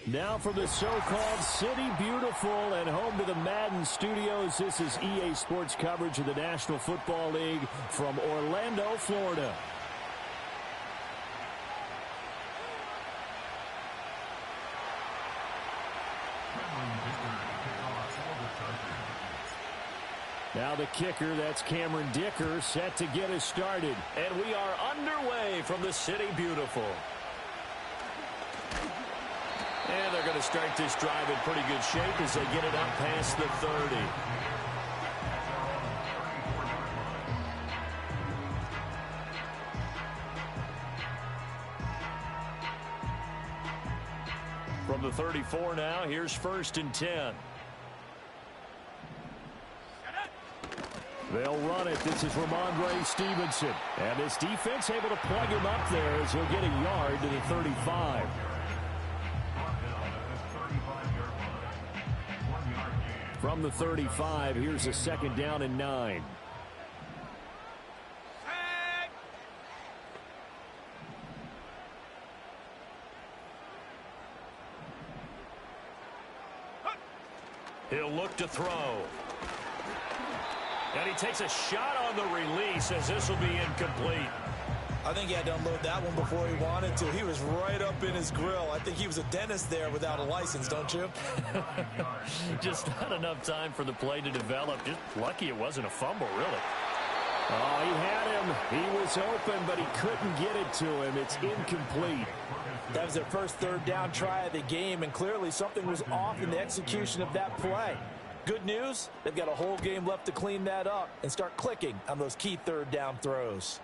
Now from the so-called City Beautiful and home to the Madden studios, this is EA Sports coverage of the National Football League from Orlando, Florida. Now the kicker, that's Cameron Dicker, set to get us started. And we are underway from the City Beautiful. And they're going to start this drive in pretty good shape as they get it up past the 30. From the 34 now, here's 1st and 10. They'll run it. This is Ramondre Stevenson. And this defense able to plug him up there as he'll get a yard to the 35. From the 35, here's a 2nd down and 9. He'll look to throw. And he takes a shot on the release as this will be incomplete. I think he had to unload that one before he wanted to. He was right up in his grill. I think he was a dentist there without a license, don't you? Just not enough time for the play to develop. Just lucky it wasn't a fumble, really. Oh, he had him. He was open, but he couldn't get it to him. It's incomplete. That was their first 3rd down try of the game, and clearly something was off in the execution of that play. Good news, they've got a whole game left to clean that up and start clicking on those key 3rd down throws.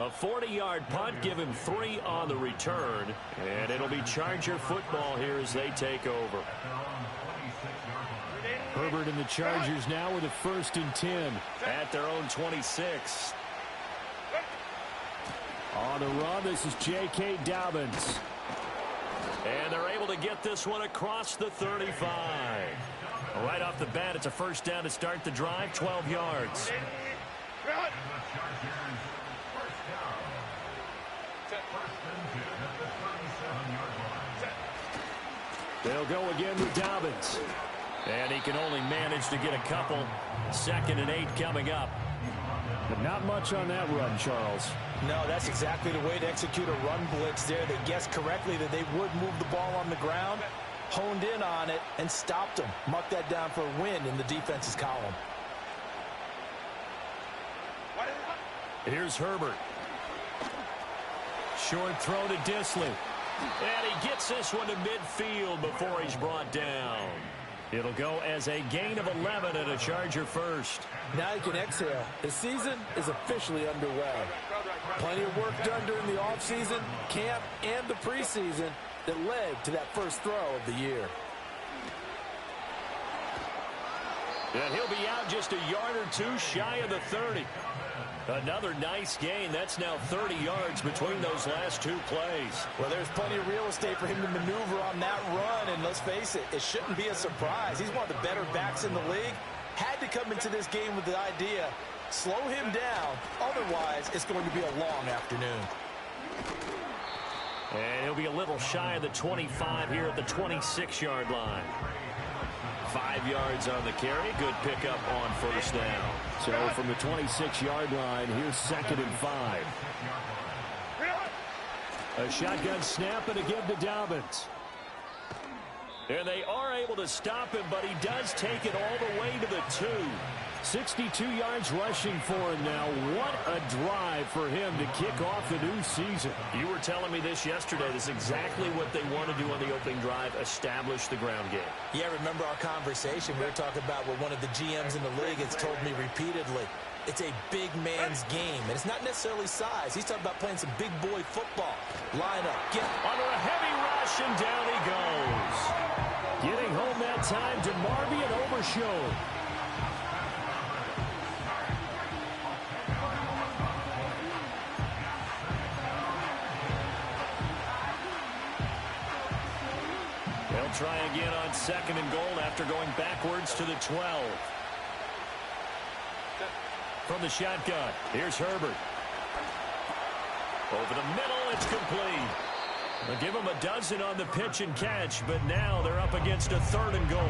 A 40-yard punt, give him 3 on the return, and it'll be Charger football here as they take over. Herbert and the Chargers now with a 1st and 10 at their own 26. On the run, this is J.K. Dobbins. And they're able to get this one across the 35. Right off the bat, it's a 1st down to start the drive, 12 yards. They'll go again with Dobbins. And he can only manage to get a couple. 2nd and 8 coming up. But not much on that run, Charles. No, that's exactly the way to execute a run blitz there. They guessed correctly that they would move the ball on the ground, honed in on it, and stopped them. Mark that down for a win in the defense's column. Here's Herbert. Short throw to Disley. And he gets this one to midfield before he's brought down. It'll go as a gain of 11 and a Charger 1st. Now you can exhale. The season is officially underway. Plenty of work done during the offseason, camp, and the preseason that led to that first throw of the year. And he'll be out just a yard or 2 shy of the 30. Another nice gain. That's now 30 yards between those last 2 plays. Well, there's plenty of real estate for him to maneuver on that run, and let's face it, it shouldn't be a surprise. He's one of the better backs in the league. Had to come into this game with the idea, slow him down, otherwise it's going to be a long afternoon. And he'll be a little shy of the 25 here at the 26-yard line. 5 yards on the carry. Good pickup on 1st down. So from the 26-yard line, here's 2nd and 5. A shotgun snap and a give to Dobbins. And they are able to stop him, but he does take it all the way to the 2. 62 yards rushing for him now. What a drive for him to kick off the new season. You were telling me this yesterday. This is exactly what they want to do on the opening drive, establish the ground game. Yeah, remember our conversation. We were talking about what one of the GMs in the league has told me repeatedly. It's a big man's game, and it's not necessarily size. He's talking about playing some big boy football. Line up, get under a heavy rush, and down he goes. Getting home that time to Marby and Overshown. They'll try again on 2nd and goal after going backwards to the 12. From the shotgun, here's Herbert. Over the middle, it's complete. They'll give them a dozen on the pitch and catch, but now they're up against a 3rd and goal.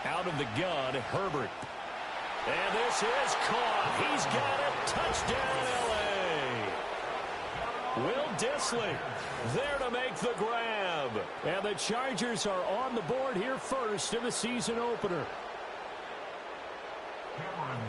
Out of the gun, Herbert. And this is caught. He's got it. Touchdown, L.A. Will Dissly there to make the grab. And the Chargers are on the board here first in the season opener.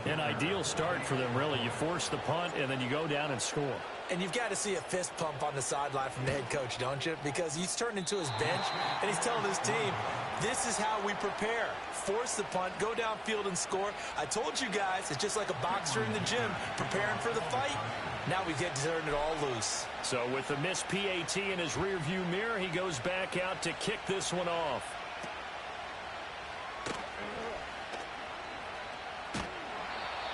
An ideal start for them, really. You force the punt, and then you go down and score. And you've got to see a fist pump on the sideline from the head coach, don't you? Because he's turned into his bench, and he's telling his team, this is how we prepare. Force the punt, go downfield and score. I told you guys, it's just like a boxer in the gym preparing for the fight. Now we get to turn it all loose. So with the missed PAT in his rearview mirror, he goes back out to kick this one off.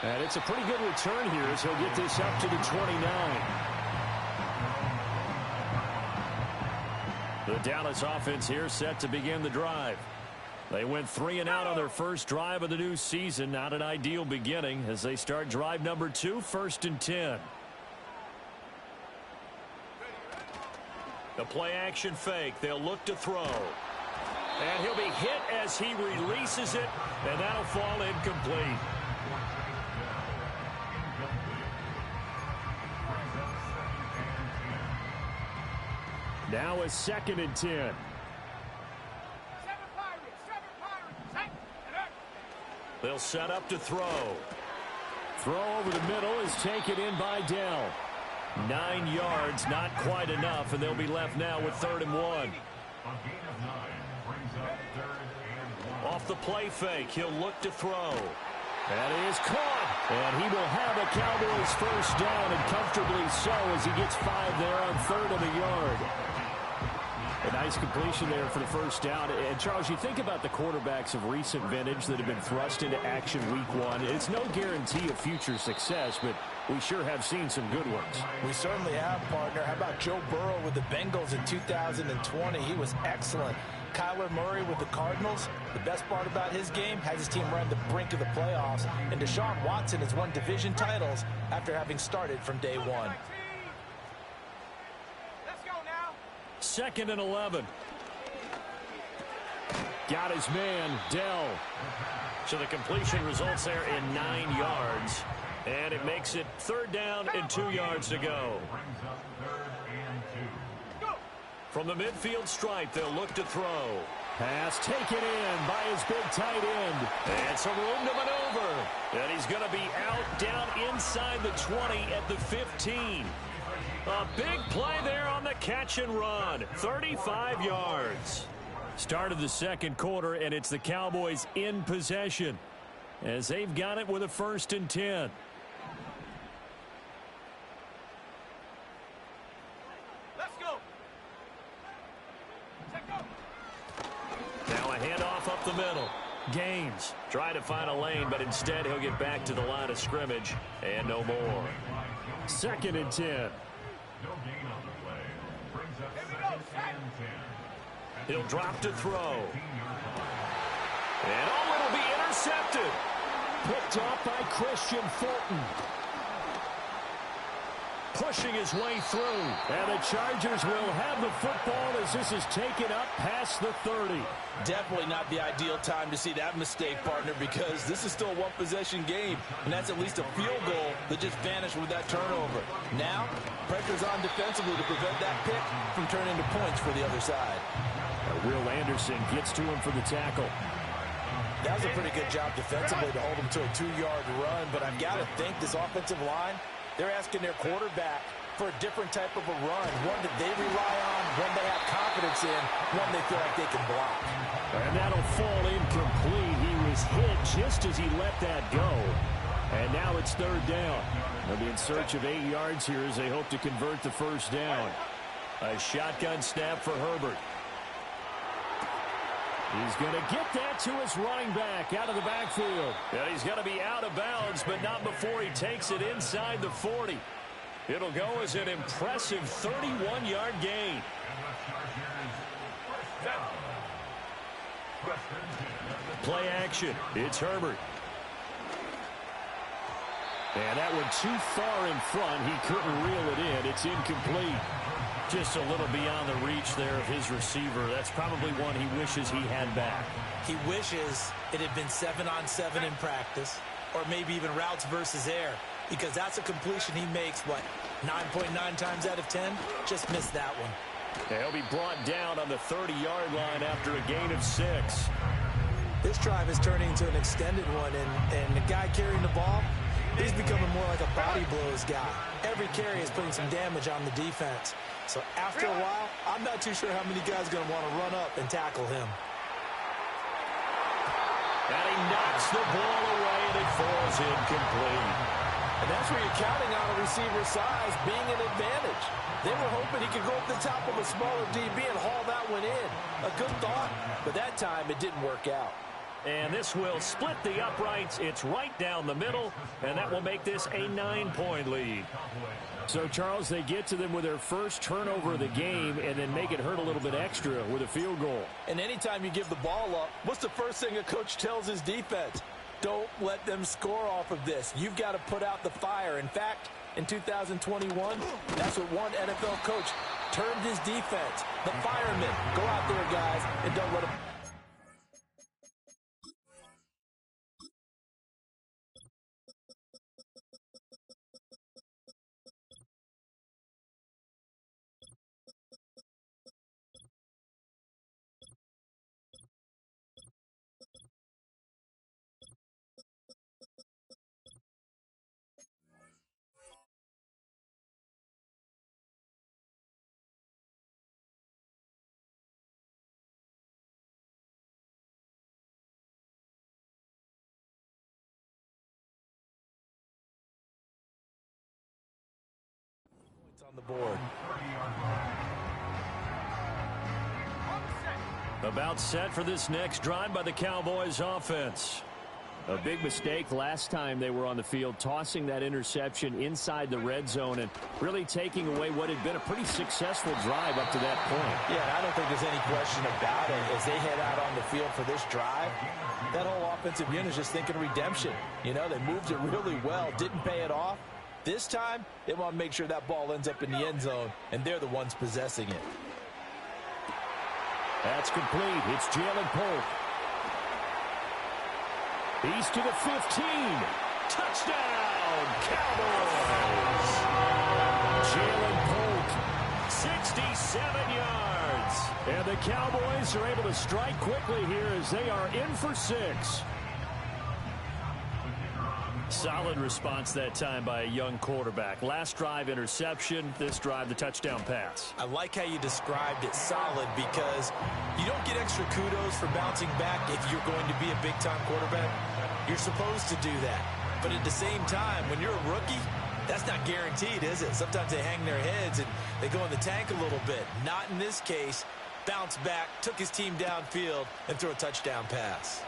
And it's a pretty good return here as he'll get this up to the 29. The Dallas offense here set to begin the drive. They went 3 and out on their first drive of the new season. Not an ideal beginning as they start drive number 2, 1st and 10. The play action fake. They'll look to throw. And he'll be hit as he releases it, and that'll fall incomplete. Now a 2nd and 10. They'll set up to throw. Throw over the middle is taken in by Dell. 9 yards, not quite enough, and they'll be left now with 3rd and 1. Off the play fake, he'll look to throw. That is caught, and he will have a Cowboys first down, and comfortably so as he gets 5 there on 3rd and a yard. A nice completion there for the first down. And, Charles, you think about the quarterbacks of recent vintage that have been thrust into action week 1. It's no guarantee of future success, but we sure have seen some good ones. We certainly have, partner. How about Joe Burrow with the Bengals in 2020? He was excellent. Kyler Murray with the Cardinals. The best part about his game has his team right on the brink of the playoffs. And Deshaun Watson has won division titles after having started from day 1. 2nd and 11. Got his man, Dell. So the completion results there in 9 yards. And it makes it 3rd down and 2 yards to go. From the midfield stripe, they'll look to throw. Pass taken in by his big tight end. And some room to maneuver. And he's going to be out down inside the 20 at the 15. A big play there on the catch and run. 35 yards. Start of the 2nd quarter, and it's the Cowboys in possession as they've got it with a 1st and 10. Let's go. Now a handoff up the middle. Gaines trying to find a lane, but instead he'll get back to the line of scrimmage and no more. 2nd and 10. No gain on the play. Brings up 2nd and 10. He'll drop to throw. And oh, it'll be intercepted. Picked off by Christian Fulton. Pushing his way through. And the Chargers will have the football as this is taken up past the 30. Definitely not the ideal time to see that mistake, partner, because this is still a one-possession game, and that's at least a field goal that just vanished with that turnover. Now, pressure's on defensively to prevent that pick from turning into points for the other side. Will Anderson gets to him for the tackle. That was a pretty good job defensively to hold him to a 2-yard run, but I've got to think this offensive line, they're asking their quarterback for a different type of a run, one that they rely on, one they have confidence in, one they feel like they can block. And that'll fall incomplete. He was hit just as he let that go. And now it's 3rd down. They'll be in search of 8 yards here as they hope to convert the first down. A shotgun snap for Herbert. He's going to get that to his running back out of the backfield. And he's going to be out of bounds, but not before he takes it inside the 40. It'll go as an impressive 31-yard gain. Play action. It's Herbert. And that one too far in front. He couldn't reel it in. It's incomplete. Just a little beyond the reach there of his receiver. That's probably one he wishes he had back. He wishes it had been 7-on-7 in practice, or maybe even routes versus air, because that's a completion he makes, what, 9.9 times out of 10? Just missed that one. He'll be brought down on the 30-yard line after a gain of 6. This drive is turning into an extended one, and the guy carrying the ball, he's becoming more like a body blows guy. Every carry is putting some damage on the defense. So after a while, I'm not too sure how many guys are going to want to run up and tackle him. And he knocks the ball away, and it falls incomplete. And that's where you're counting on a receiver's size being an advantage. They were hoping he could go up the top of a smaller DB and haul that one in. A good thought, but that time it didn't work out. And this will split the uprights. It's right down the middle, and that will make this a 9-point lead. So, Charles, they get to them with their first turnover of the game and then make it hurt a little bit extra with a field goal. And anytime you give the ball up, what's the first thing a coach tells his defense? Don't let them score off of this. You've got to put out the fire. In fact, in 2021, that's what one NFL coach termed his defense. The firemen. Go out there, guys, and don't let them... on the board. About set for this next drive by the Cowboys offense. A big mistake last time they were on the field, tossing that interception inside the red zone and really taking away what had been a pretty successful drive up to that point. Yeah, I don't think there's any question about it. As they head out on the field for this drive, that whole offensive unit is just thinking redemption. You know, they moved it really well, didn't pay it off. This time, they want to make sure that ball ends up in the end zone, and they're the ones possessing it. That's complete. It's Jalen Polk. He's to the 15. Touchdown, Cowboys! Jalen Polk, 67 yards. And the Cowboys are able to strike quickly here as they are in for 6. Solid response that time by a young quarterback. Last drive, interception. This drive, the touchdown pass. I like how you described it, solid, because you don't get extra kudos for bouncing back if you're going to be a big-time quarterback. You're supposed to do that. But at the same time, when you're a rookie, that's not guaranteed, is it? Sometimes they hang their heads and they go in the tank a little bit. Not in this case. Bounce back, took his team downfield, and threw a touchdown pass.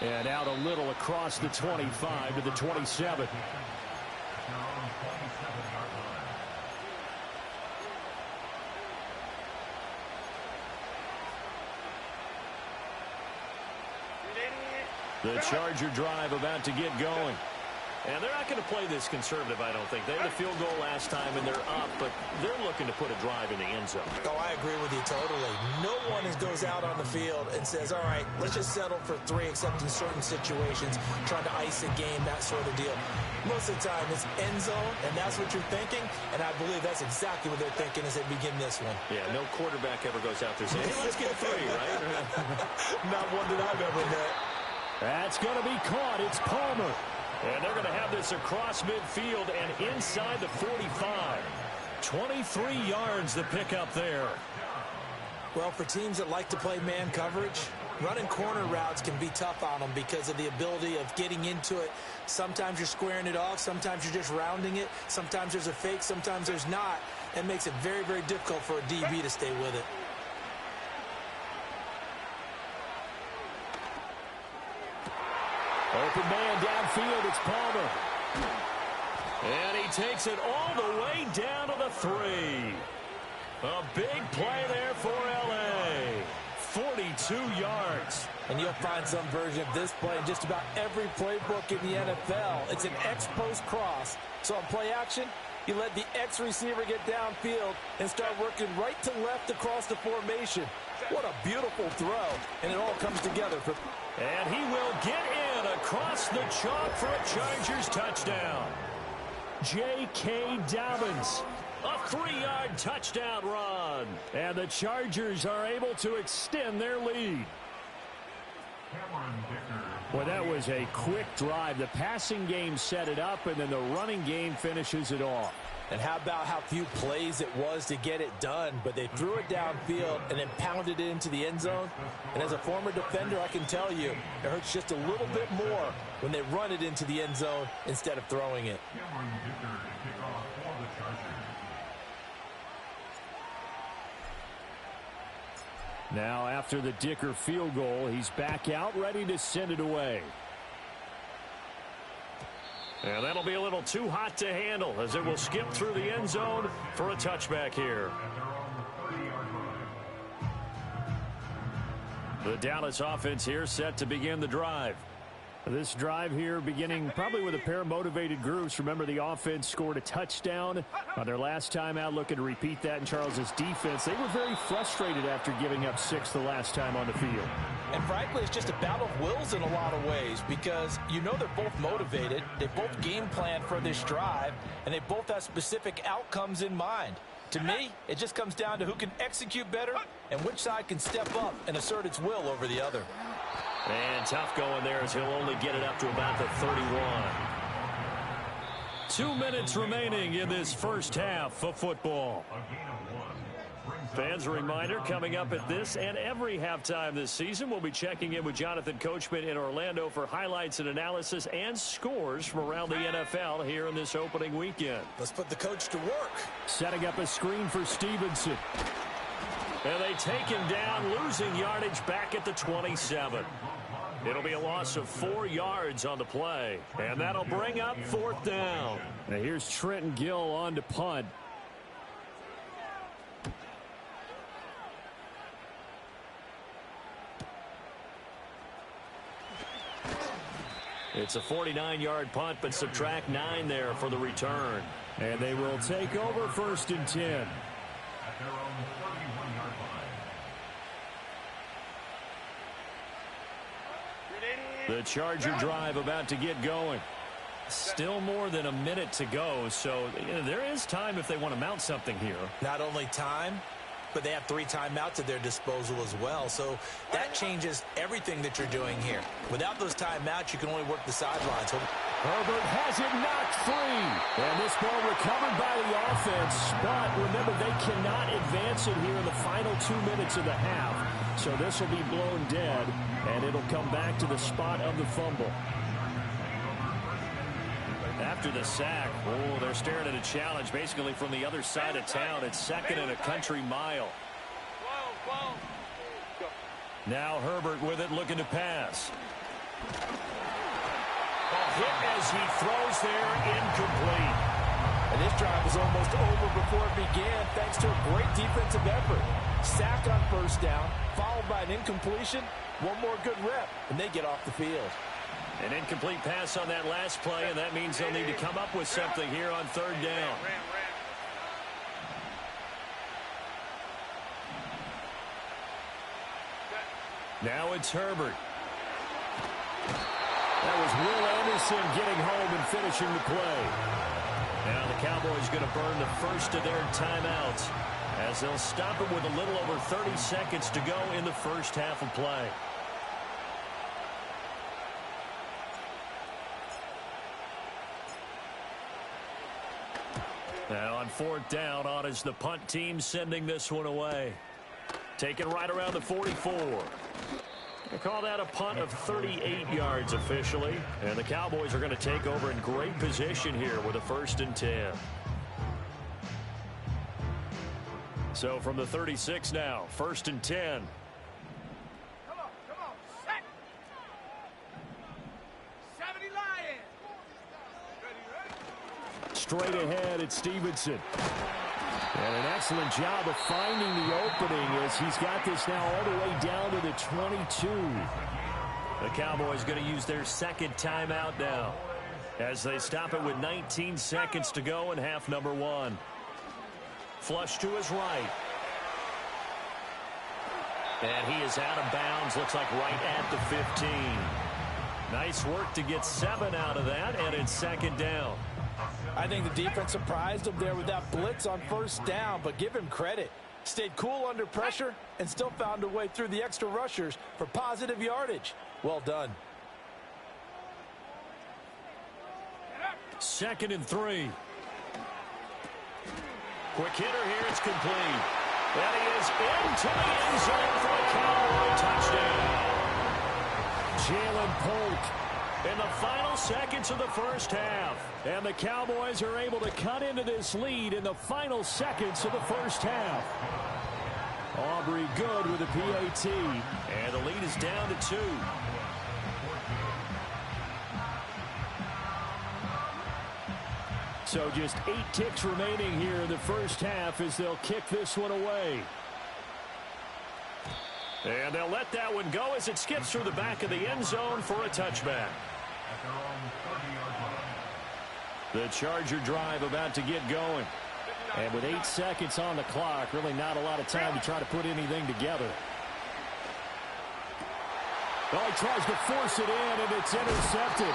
And out a little across the 25 to the 27. The Charger drive about to get going. And they're not going to play this conservative, I don't think. They had a field goal last time, and they're up, but they're looking to put a drive in the end zone. Oh, I agree with you totally. No one goes out on the field and says, all right, let's just settle for 3, except in certain situations, trying to ice a game, that sort of deal. Most of the time, it's end zone, and that's what you're thinking, and I believe that's exactly what they're thinking as they begin this one. Yeah, no quarterback ever goes out there saying, hey, let's get 3, right? Not one that I've ever met. That's going to be caught. It's Palmer. And they're going to have this across midfield and inside the 45. 23 yards to pick up there. Well, for teams that like to play man coverage, running corner routes can be tough on them because of the ability of getting into it. Sometimes you're squaring it off. Sometimes you're just rounding it. Sometimes there's a fake. Sometimes there's not. It makes it very, very difficult for a DB to stay with it. Open man downfield, it's Palmer. And he takes it all the way down to the 3. A big play there for L.A. 2 yards. And you'll find some version of this play in just about every playbook in the NFL. It's an X-post cross. So on play action, you let the X receiver get downfield and start working right to left across the formation. What a beautiful throw. And it all comes together for... And he will get in across the chalk for a Chargers touchdown. J.K. Dobbins, a 3-yard touchdown run. And the Chargers are able to extend their lead. Well, that was a quick drive. The passing game set it up, and then the running game finishes it off. And how about how few plays it was to get it done, but they threw it downfield and then pounded it into the end zone. And as a former defender, I can tell you, it hurts just a little bit more when they run it into the end zone instead of throwing it. Now, after the Dicker field goal, he's back out, ready to send it away. And that'll be a little too hot to handle as it will skip through the end zone for a touchback here. The Dallas offense here set to begin the drive. This drive here beginning probably with a pair of motivated groups. Remember, the offense scored a touchdown on their last time out, looking to repeat that in Charles's defense. They were very frustrated after giving up 6 the last time on the field. And frankly, it's just a battle of wills in a lot of ways because you know they're both motivated, they both game plan for this drive, and they both have specific outcomes in mind. To me, it just comes down to who can execute better and which side can step up and assert its will over the other. And tough going there as he'll only get it up to about the 31. 2 minutes remaining in this first half of football. Fans, a reminder, coming up at this and every halftime this season, we'll be checking in with Jonathan Coachman in Orlando for highlights and analysis and scores from around the NFL here in this opening weekend. Let's put the coach to work. Setting up a screen for Stevenson. And they take him down, losing yardage back at the 27. It'll be a loss of 4 yards on the play. And that'll bring up 4th down. Now here's Trenton Gill on to punt. It's a 49-yard punt, but subtract 9 there for the return. And they will take over 1st and 10. At their own 31-yard line. The Charger drive about to get going. Still more than a minute to go, so there is time if they want to mount something here. Not only time, but they have 3 timeouts at their disposal as well. So that changes everything that you're doing here. Without those timeouts, you can only work the sidelines. Herbert has it knocked free. And this ball recovered by the offense. But remember, they cannot advance it here in the final 2 minutes of the half. So this will be blown dead, and it'll come back to the spot of the fumble. After the sack, they're staring at a challenge basically from the other side of town. It's 2nd and a country mile. Now Herbert with it, looking to pass. A hit as he throws there, incomplete. And this drive was almost over before it began thanks to a great defensive effort. Sack on 1st down, followed by an incompletion. One more good rep, and they get off the field. An incomplete pass on that last play, and that means they'll need to come up with something here on 3rd down. Now it's Herbert. That was Will Anderson getting home and finishing the play. Now the Cowboys going to burn the first of their timeouts as they'll stop it with a little over 30 seconds to go in the first half of play. Now on 4th down, on is the punt team sending this one away. Taken right around the 44. They call that a punt of 38 yards officially. And the Cowboys are going to take over in great position here with a 1st and 10. So from the 36 now, 1st and 10. Come on, set. 70 Lions. Ready. Straight ahead, it's Stevenson. And an excellent job of finding the opening as he's got this now all the way down to the 22. The Cowboys going to use their second timeout now as they stop it with 19 seconds to go in half number one. Flush to his right. And he is out of bounds, looks like right at the 15. Nice work to get 7 out of that, and it's second down. I think the defense surprised him there with that blitz on first down, but give him credit. Stayed cool under pressure and still found a way through the extra rushers for positive yardage. Well done. 2nd and 3. Quick hitter here, it's complete. And he is into the end zone for a Cowboy touchdown. Jalen Polk in the final seconds of the first half. And the Cowboys are able to cut into this lead in the final seconds of the first half. Aubrey good with a PAT. And the lead is down to 2. So just 8 ticks remaining here in the first half as they'll kick this one away. And they'll let that one go as it skips through the back of the end zone for a touchback. The Charger drive about to get going. And with 8 seconds on the clock, really not a lot of time to try to put anything together. Well, he tries to force it in, and it's intercepted.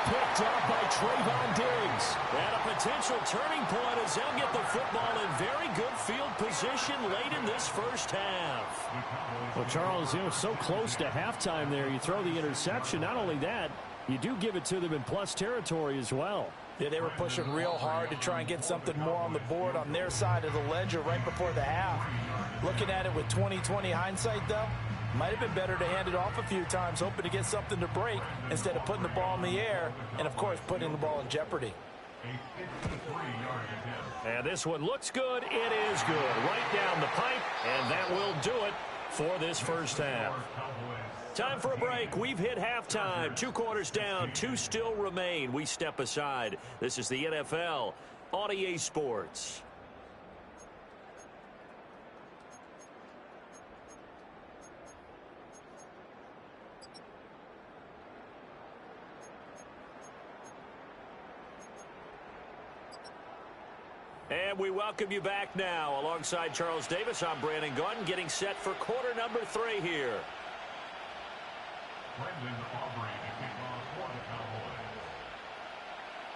Picked up by Trayvon Diggs. And a potential turning point as they'll get the football in very good field position late in this first half. Well, Charles, so close to halftime there. You throw the interception. Not only that, you do give it to them in plus territory as well. Yeah, they were pushing real hard to try and get something more on the board on their side of the ledger right before the half. Looking at it with 20/20 hindsight, though, might have been better to hand it off a few times, hoping to get something to break instead of putting the ball in the air and, of course, putting the ball in jeopardy. And this one looks good. It is good. Right down the pipe, and that will do it for this first half. Time for a break. We've hit halftime. 2 quarters down. 2 still remain. We step aside. This is the NFL on EA Sports. And we welcome you back now. Alongside Charles Davis, I'm Brandon Gaudin, getting set for quarter number 3 here.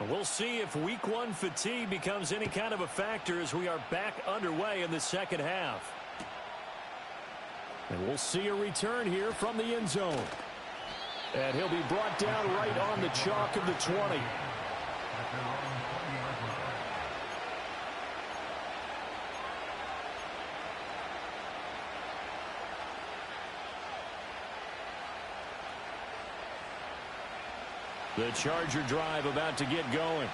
We'll see if week 1 fatigue becomes any kind of a factor as we are back underway in the second half. And we'll see a return here from the end zone. And he'll be brought down right on the chalk of the 20. The Charger drive about to get going.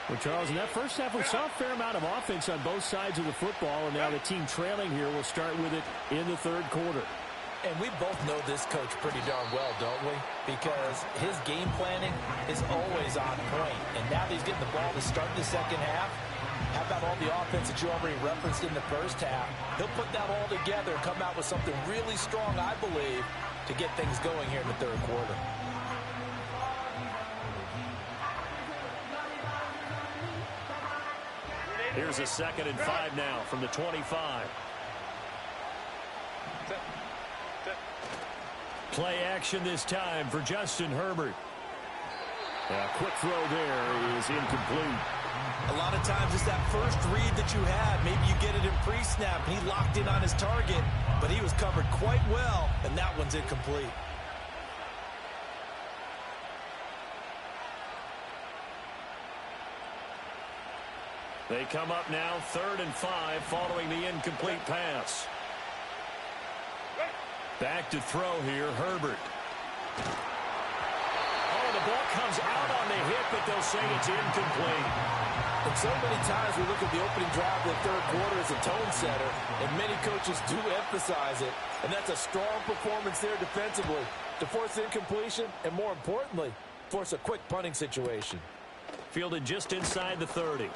Well, Charles, in that first half, we saw a fair amount of offense on both sides of the football, and now the team trailing here will start with it in the third quarter. And we both know this coach pretty darn well, don't we? Because his game planning is always on point. And now that he's getting the ball to start the second half, how about all the offense that you already referenced in the first half? He'll put that all together and come out with something really strong, I believe, to get things going here in the third quarter. Here's a 2nd and 5 now from the 25. Play action this time for Justin Herbert. A quick throw there is incomplete. A lot of times it's that first read that you had. Maybe you get it in pre-snap, and he locked in on his target, but he was covered quite well, and that one's incomplete. They come up now 3rd and 5 following the incomplete pass. Back to throw here, Herbert. Oh, the ball comes out on the hit, but they'll say it's incomplete. And so many times we look at the opening drive of the third quarter as a tone setter, and many coaches do emphasize it. And that's a strong performance there defensively to force incompletion and, more importantly, force a quick punting situation. Fielded just inside the 30.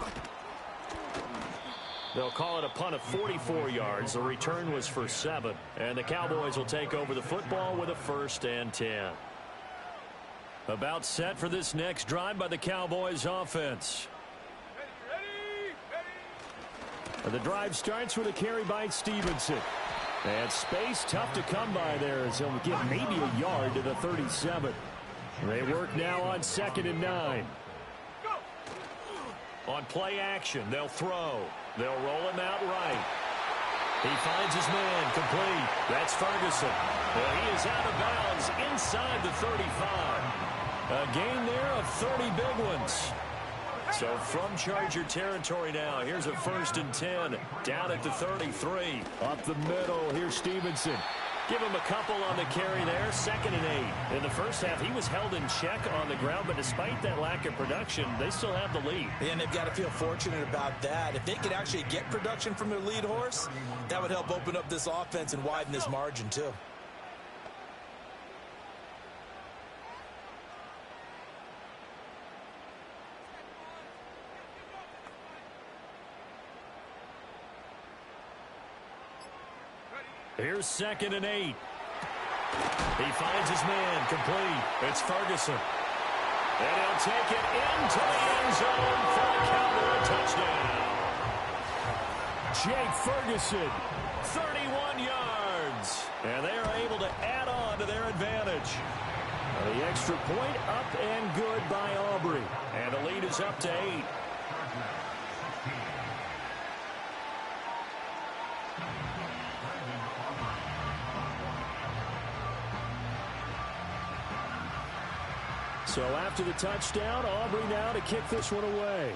They'll call it a punt of 44 yards. The return was for 7. And the Cowboys will take over the football with a 1st and 10. About set for this next drive by the Cowboys offense. The drive starts with a carry by Stevenson. And space tough to come by there as he'll get maybe a yard to the 37. They work now on 2nd and 9. On play action, they'll throw. They'll roll him out right. He finds his man complete. That's Ferguson. Well, he is out of bounds inside the 35. A gain there of 30 big ones. So from Charger territory now, here's a 1st and 10 down at the 33. Up the middle, here's Stevenson. Give him a couple on the carry there, 2nd and 8. In the first half, he was held in check on the ground, but despite that lack of production, they still have the lead. And they've got to feel fortunate about that. If they could actually get production from their lead horse, that would help open up this offense and widen this margin too. Here's 2nd and 8. He finds his man complete. It's Ferguson. And he'll take it into the end zone for a Cowboy touchdown. Jake Ferguson, 31 yards. And they are able to add on to their advantage. The extra point up and good by Aubrey. And the lead is up to 8. So after the touchdown, Aubrey now to kick this one away.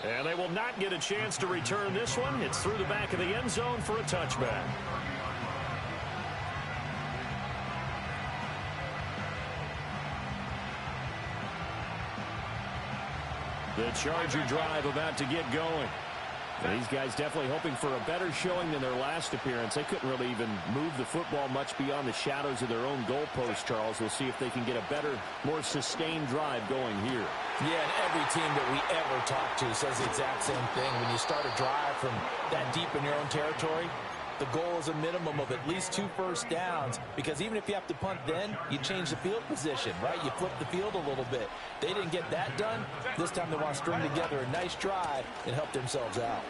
And they will not get a chance to return this one. It's through the back of the end zone for a touchback. The Charger drive about to get going. And these guys definitely hoping for a better showing than their last appearance. They couldn't really even move the football much beyond the shadows of their own goalpost, Charles. We'll see if they can get a better, more sustained drive going here. Yeah, and every team that we ever talk to says the exact same thing. When you start a drive from that deep in your own territory, the goal is a minimum of at least 2 first downs, because even if you have to punt then, you change the field position, right? You flip the field a little bit. They didn't get that done. This time they want to string together a nice drive and help themselves out.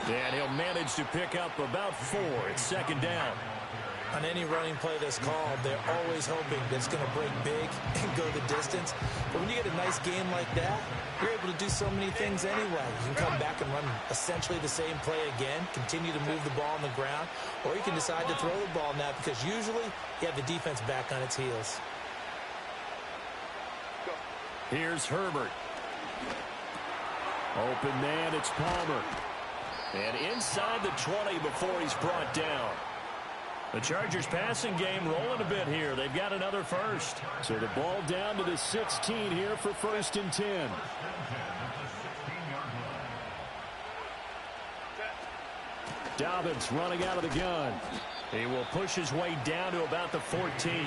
And he'll manage to pick up about 4. It's 2nd down. On any running play that's called, they're always hoping that it's going to break big and go the distance. But when you get a nice game like that, you're able to do so many things anyway. You can come back and run essentially the same play again, continue to move the ball on the ground, or you can decide to throw the ball now because usually you have the defense back on its heels. Here's Herbert. Open man, it's Palmer. And inside the 20 before he's brought down. The Chargers passing game rolling a bit here. They've got another first. So the ball down to the 16 here for 1st and 10. Dobbins running out of the gun. He will push his way down to about the 14.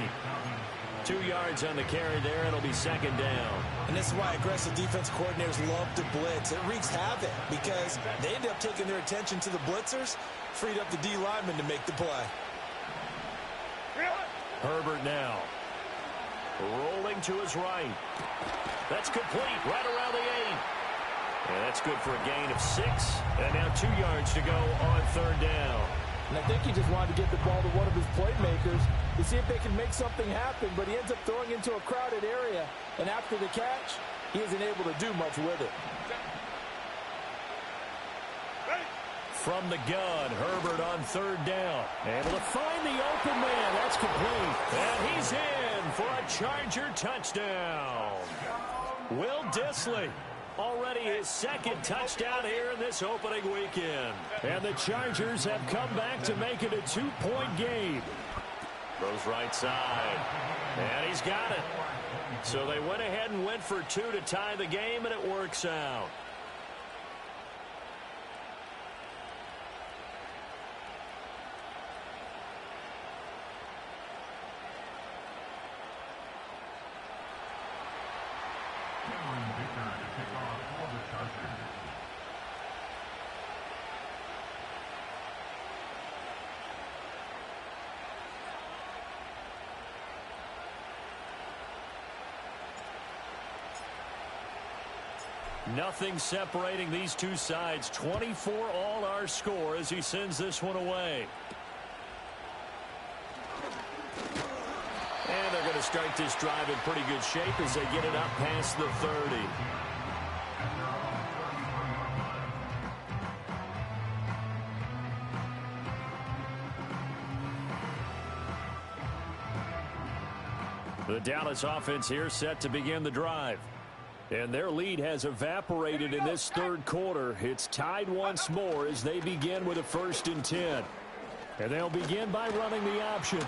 2 yards on the carry there. It'll be 2nd down. And this is why aggressive defense coordinators love to blitz. It wreaks havoc because they end up taking their attention to the blitzers, freed up the D lineman to make the play. Herbert now. Rolling to his right. That's complete right around the 8. And that's good for a gain of 6. And now 2 yards to go on 3rd down. And I think he just wanted to get the ball to one of his playmakers to see if they can make something happen, but he ends up throwing into a crowded area. And after the catch, he isn't able to do much with it. From the gun, Herbert on 3rd down. Able to find the open man. That's complete. And he's in for a Charger touchdown. Will Dissly. Already his 2nd touchdown here in this opening weekend. And the Chargers have come back to make it a 2-point game. Throws right side. And he's got it. So they went ahead and went for 2 to tie the game, and it works out. Cameron Baker to kick off for Nothing separating these two sides. 24 all our score as he sends this one away. And they're going to start this drive in pretty good shape as they get it up past the 30. The Dallas offense here set to begin the drive. And their lead has evaporated in this third quarter. It's tied once more as they begin with a 1st and 10. And they'll begin by running the option.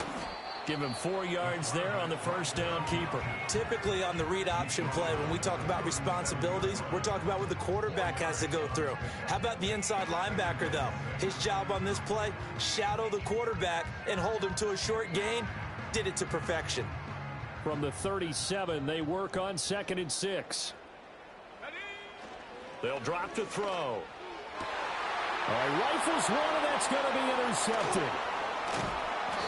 Give him 4 yards there on the first down keeper. Typically on the read option play, when we talk about responsibilities, we're talking about what the quarterback has to go through. How about the inside linebacker, though? His job on this play, shadow the quarterback and hold him to a short gain. Did it to perfection. From the 37, they work on 2nd and 6. They'll drop to throw. Rifles one, and that's going to be intercepted.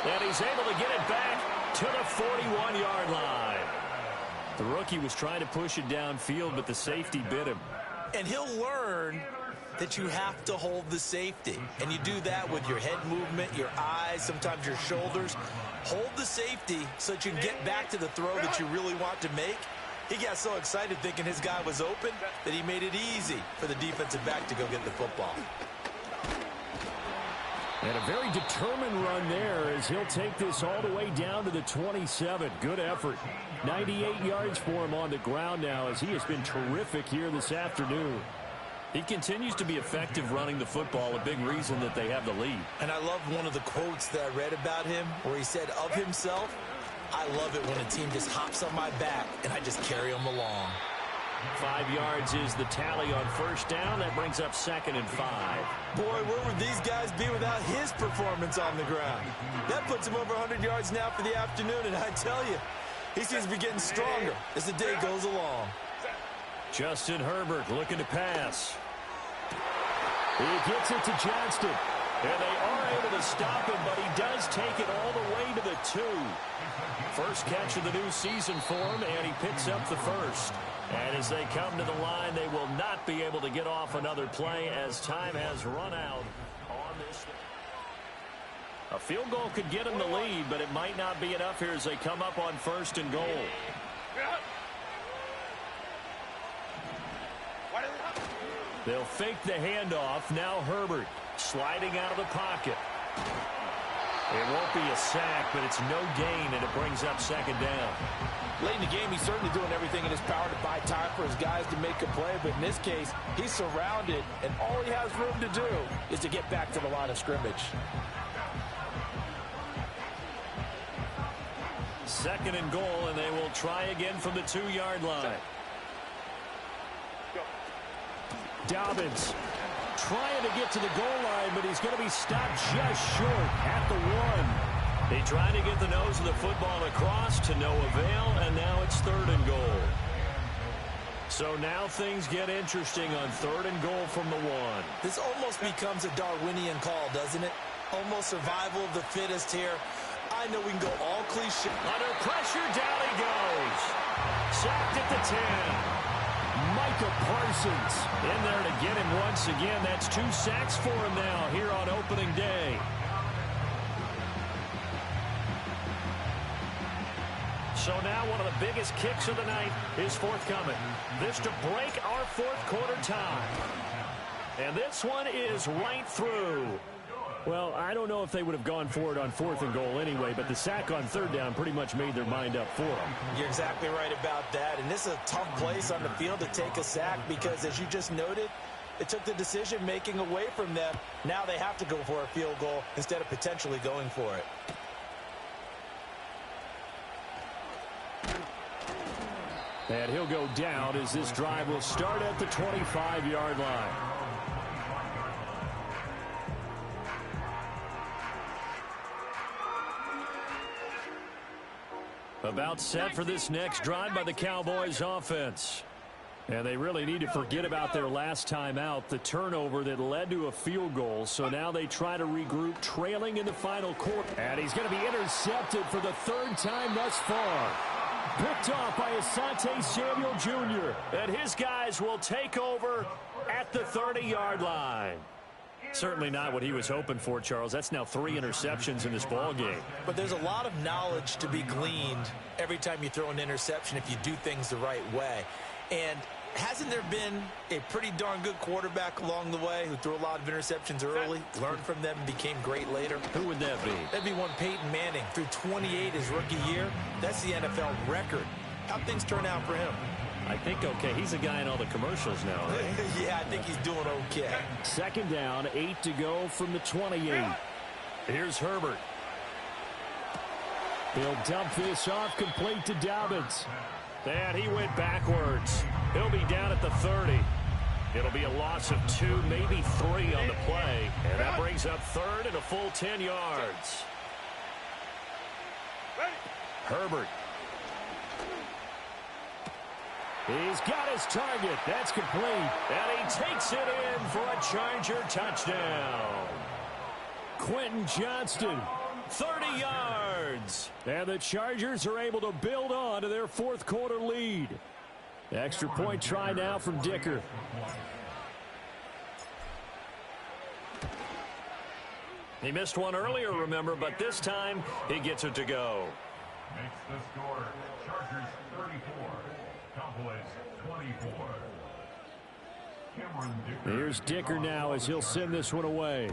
And he's able to get it back to the 41-yard line. The rookie was trying to push it downfield, but the safety bit him. And he'll learn that you have to hold the safety. And you do that with your head movement, your eyes, sometimes your shoulders. Hold the safety so that you can get back to the throw that you really want to make. He got so excited thinking his guy was open that he made it easy for the defensive back to go get the football. And a very determined run there as he'll take this all the way down to the 27. Good effort. 98 yards for him on the ground now as he has been terrific here this afternoon. He continues to be effective running the football, a big reason that they have the lead. And I love one of the quotes that I read about him where he said of himself, "I love it when a team just hops on my back and I just carry them along." 5 yards is the tally on first down. That brings up 2nd and 5. Boy, where would these guys be without his performance on the ground? That puts him over 100 yards now for the afternoon, and I tell you, he seems to be getting stronger as the day goes along. Justin Herbert looking to pass. He gets it to Johnston. And they are able to stop him, but he does take it all the way to the 2. First catch of the new season for him, and he picks up the first. And as they come to the line, they will not be able to get off another play as time has run out on this. A field goal could get them the lead, but it might not be enough here as they come up on 1st and goal. They'll fake the handoff. Now Herbert sliding out of the pocket. It won't be a sack, but it's no gain, and it brings up 2nd down. Late in the game, he's certainly doing everything in his power to buy time for his guys to make a play, but in this case, he's surrounded, and all he has room to do is to get back to the line of scrimmage. 2nd and goal, and they will try again from the 2-yard line. Dobbins trying to get to the goal line, but he's going to be stopped just short at the 1. They try to get the nose of the football across to no avail, and now it's 3rd and goal. So now things get interesting on 3rd and goal from the 1. This almost becomes a Darwinian call, doesn't it? Almost survival of the fittest here. I know we can go all cliche. Under pressure, down he goes. Sacked at the 10. Micah Parsons in there to get him once again. That's 2 sacks for him now here on opening day. So now one of the biggest kicks of the night is forthcoming. This to break our 4th quarter tie. And this one is right through. Well, I don't know if they would have gone for it on 4th and goal anyway, but the sack on 3rd down pretty much made their mind up for them. You're exactly right about that. And this is a tough place on the field to take a sack because, as you just noted, it took the decision-making away from them. Now they have to go for a field goal instead of potentially going for it. And he'll go down as this drive will start at the 25-yard line. About set for this next drive by the Cowboys offense. And they really need to forget about their last time out, the turnover that led to a field goal. So now they try to regroup, trailing in the final quarter. And he's going to be intercepted for the 3rd time thus far. Picked off by Asante Samuel Jr. And his guys will take over at the 30-yard line. Certainly not what he was hoping for, Charles. That's now 3 interceptions in this ball game. But there's a lot of knowledge to be gleaned every time you throw an interception if you do things the right way. And hasn't there been a pretty darn good quarterback along the way who threw a lot of interceptions early, learned from them, and became great later? Who would that be? That'd be one Peyton Manning. Threw 28 his rookie year. That's the NFL record. How'd things turn out for him? I think okay. He's a guy in all the commercials now, right? Yeah, I think he's doing okay. 2nd down, 8 to go from the 28. Here's Herbert. He'll dump this off complete to Dobbins. And he went backwards. He'll be down at the 30. It'll be a loss of 2, maybe 3 on the play. And that brings up 3rd and a full 10 yards. Herbert. He's got his target. That's complete. And he takes it in for a Charger touchdown. Quentin Johnston, 30 yards. And the Chargers are able to build on to their 4th quarter lead. Extra point try now from Dicker. He missed one earlier, remember, but this time he gets it to go. Makes the score Chargers 34, Cowboys 24. Cameron Dicker. Here's Dicker now as he'll send this one away.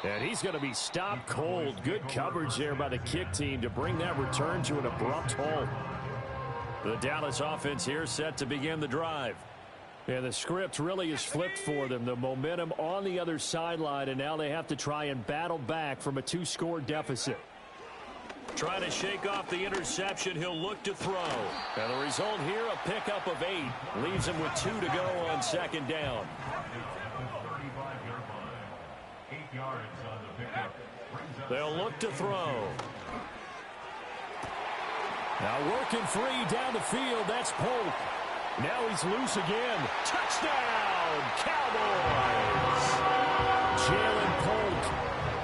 And he's going to be stopped cold. Good coverage there by the kick team to bring that return to an abrupt halt. The Dallas offense here set to begin the drive. And the script really is flipped for them. The momentum on the other sideline, and now they have to try and battle back from a 2-score deficit. Trying to shake off the interception, he'll look to throw. And the result here, a pickup of 8. Leaves him with 2 to go on 2nd down. They'll look to throw. Now working free down the field. That's Polk. Now he's loose again. Touchdown, Cowboys! Jalen Polk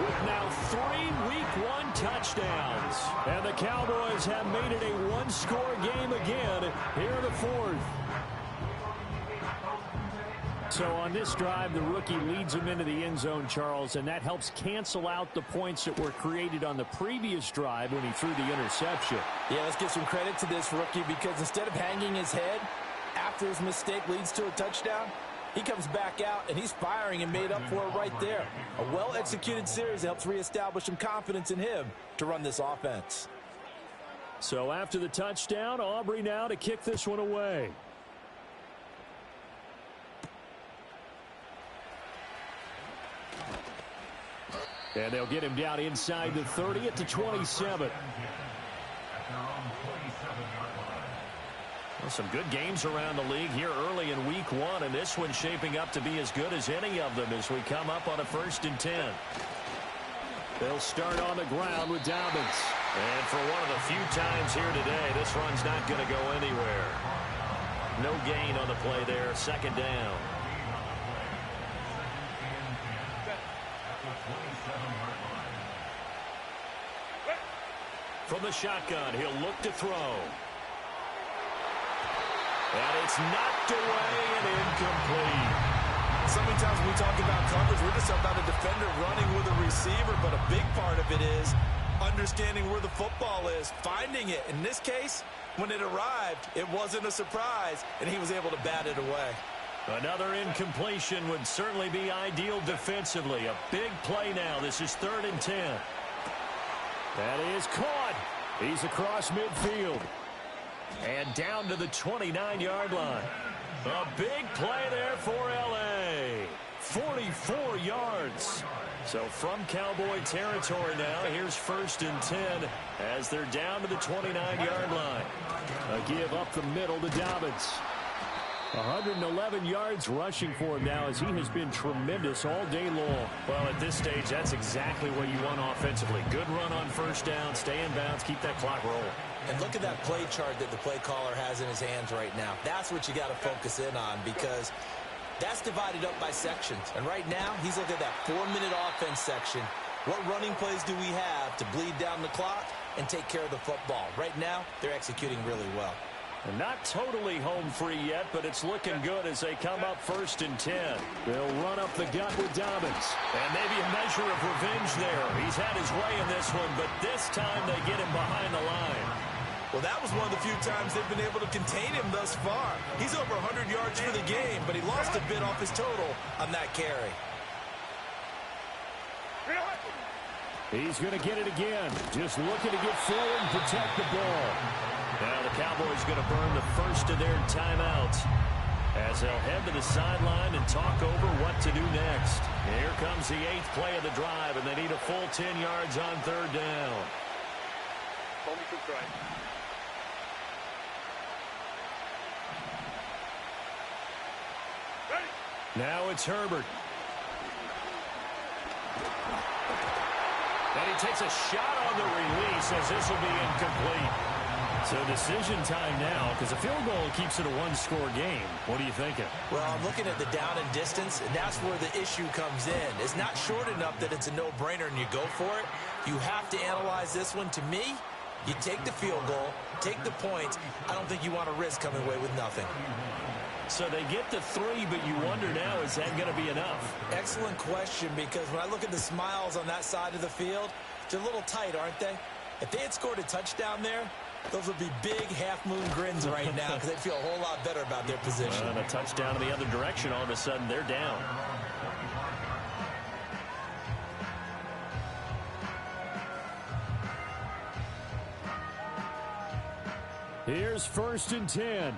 with now 3 Week 1 touchdowns. And the Cowboys have made it a 1-score game again here in the 4th. So on this drive, the rookie leads him into the end zone, Charles, and that helps cancel out the points that were created on the previous drive when he threw the interception. Yeah, let's give some credit to this rookie because instead of hanging his head after his mistake leads to a touchdown, he comes back out and he's firing and made up for it right there. A well-executed series helps reestablish some confidence in him to run this offense. So after the touchdown, Aubrey now to kick this one away. And they'll get him down inside the 30 at the 27. Well, some good games around the league here early in Week 1, and this one's shaping up to be as good as any of them as we come up on a 1st and 10. They'll start on the ground with Dobbins. And for one of the few times here today, this run's not going to go anywhere. No gain on the play there, 2nd down. From the shotgun, he'll look to throw. And it's knocked away and incomplete. So many times when we talk about coverage, we're just about a defender running with a receiver, but a big part of it is understanding where the football is, finding it. In this case, when it arrived, it wasn't a surprise, and he was able to bat it away. Another incompletion would certainly be ideal defensively. A big play now. This is 3rd and 10. That is caught. He's across midfield. And down to the 29-yard line. A big play there for L.A. 44 yards. So from Cowboy territory now, here's 1st and 10 as they're down to the 29-yard line. A give up the middle to Dobbins. 111 yards rushing for him now as he has been tremendous all day long. Well, at this stage, that's exactly what you want offensively. Good run on 1st down, stay in bounds, keep that clock rolling. And look at that play chart that the play caller has in his hands right now. That's what you got to focus in on because That's divided up by sections. And right now, he's looking at that 4-minute offense section. What running plays do we have to bleed down the clock and take care of the football? Right now, they're executing really well. And not totally home free yet, but it's looking good as they come up 1st and 10. They'll run up the gut with Dobbins. And maybe a measure of revenge there. He's had his way in this one, but this time they get him behind the line. Well, that was one of the few times they've been able to contain him thus far. He's over 100 yards for the game, but he lost a bit off his total on that carry. He's going to get it again. Just looking to get forward and protect the ball. Now the Cowboys going to burn the first of their timeouts as they'll head to the sideline and talk over what to do next. Here comes the 8th play of the drive, and they need a full 10 yards on 3rd down. Now it's Herbert. And he takes a shot on the release as this will be incomplete. So decision time now because a field goal keeps it a one-score game. What are you thinking? Well, I'm looking at the down and distance, and that's where the issue comes in. It's not short enough that it's a no-brainer and you go for it. You have to analyze this one. To me, you take the field goal, take the points. I don't think you want to risk coming away with nothing. So they get the 3, but you wonder now, is that going to be enough? Excellent question, because when I look at the smiles on that side of the field, they're a little tight, aren't they? If they had scored a touchdown there, those would be big half-moon grins right now because they'd feel a whole lot better about their position. And a touchdown in the other direction, all of a sudden they're down. Here's 1st and 10.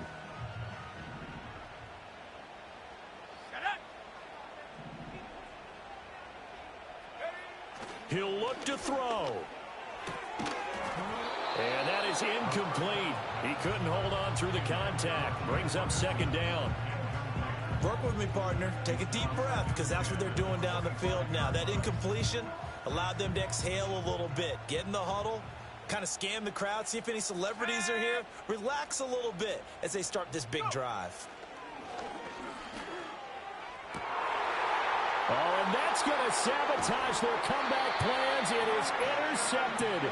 He'll look to throw. And that is incomplete. He couldn't hold on through the contact. Brings up 2nd down. Work with me, partner. Take a deep breath because that's what they're doing down the field now. That incompletion allowed them to exhale a little bit. Get in the huddle, kind of scan the crowd, see if any celebrities are here. Relax a little bit as they start this big drive. Oh, and that's going to sabotage their comeback plans. It is intercepted.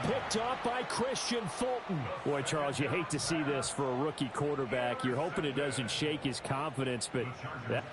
Picked off by Christian Fulton. Boy, Charles, you hate to see this for a rookie quarterback. You're hoping it doesn't shake his confidence, but that...